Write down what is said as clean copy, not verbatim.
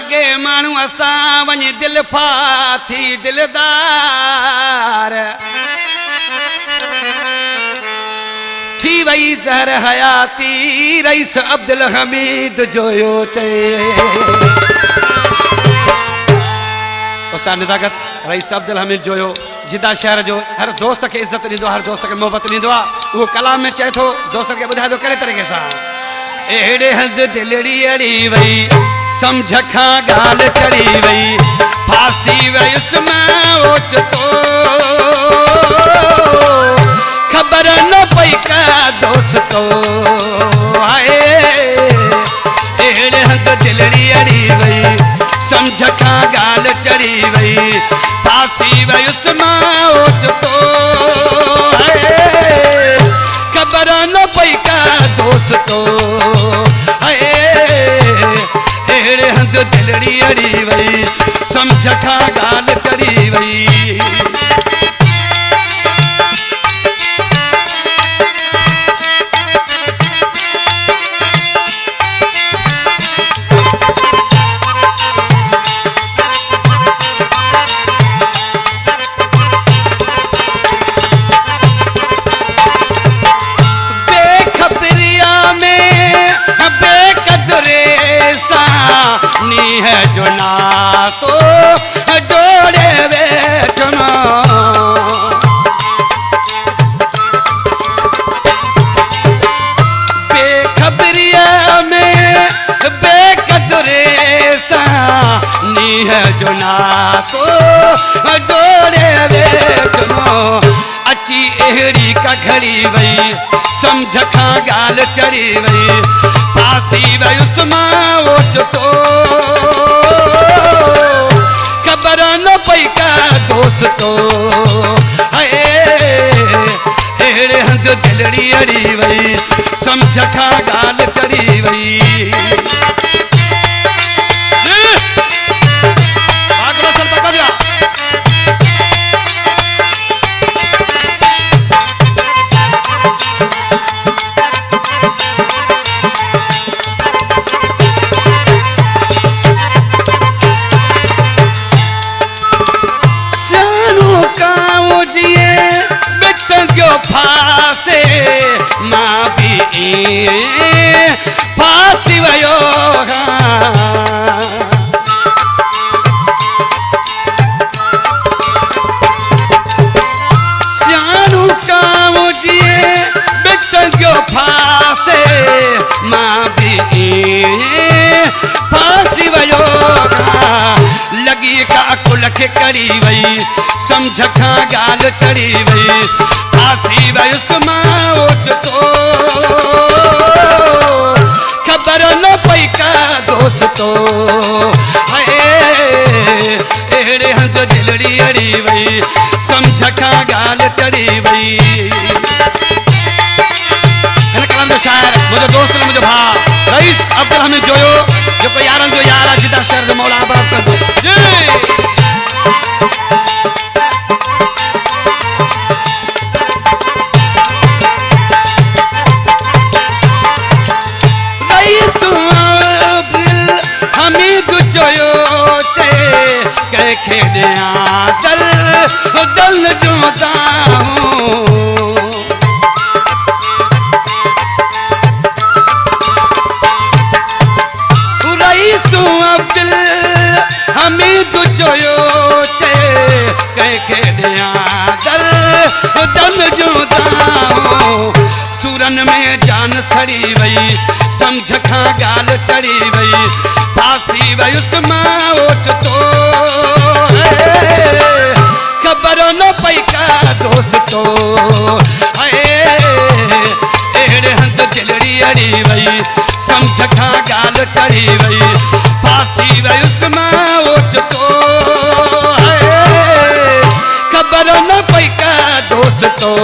लगे मानू असा वञ दिल फाथी दिलदार थी वही ज़हर हयाती रईस अब्दुल हमीद जोयो चए उस्ताद निदागत रईस अब्दुल हमीद जोयो जिदा शहर जो हर दोस्त के इज्जत ॾींदो हर दोस्त के मोहब्बत ॾींदो वो कलाम में चए थो दोस्त के ॿुधाए थो कहिड़े तरीक़े सां एड़े हंध दिलड़ी अड़ी वई समझ खां ॻाल्हि चढ़ी वई फांसी वयुसि मां ओचितो खबर न पई का दोस्तो आए एड़े हंध दिलड़ी अड़ी वई समझ खां ॻाल्हि चढ़ी वई फांसी वयुसि मां ओचितो खबर न पई का दोस्तो एड़े हंध दिलड़ी अड़ी वई समझ खां ॻाल्हि चढ़ी वई नी है जो ना तो जोड़े बैठना बेखबरिया में बेकदरे सा नी है जो ना तो जोड़े बैठना अची एहड़ी का घड़ी वई समझ खां ॻाल्हि चढ़ी वई फांसी वयुसि मां ओचितो खबर न पई का दोस्तो एड़े हंध दिलड़ी अड़ी वई समझ खां ॻाल्हि चढ़ी वई फांसे मां भी फांसी वयो सियाणू काम जिए बिट जो फांसे मां भी फांसी वयो लगी का अकुल खे करी वई समझ खां ॻाल्हि चढ़ी वई फांसी वयुसि मां ओचितो खबर न पई का दोस्तो एड़े हंध दिलड़ी अड़ी वई समझ खां ॻाल्हि चढ़ी वई हिन कलाम जो शाइर मुंहिंजो दोस्त मुंहिंजो भाउ रईस अब्दुल हमीद जोयो जेको यारनि जो यार आहे जिदा शहर जो मौला आबाद कंदो हमीद जोयो चे कैखे दिया दल दल जोता हूँ रईस अब्दुल हमीद जोयो चे कैखे दिया दल दल जोता हूँ सूरन में जान सड़ी वई समझ खां ॻाल्हि चढ़ी वई फांसी वयुसि मां ओचितो खबर न पई का दोस्तो एड़े हंध दिलड़ी अड़ी वई समझ खां ॻाल्हि चढ़ी वई फांसी वयुसि मां ओचितो खबर न पई का दोस्तो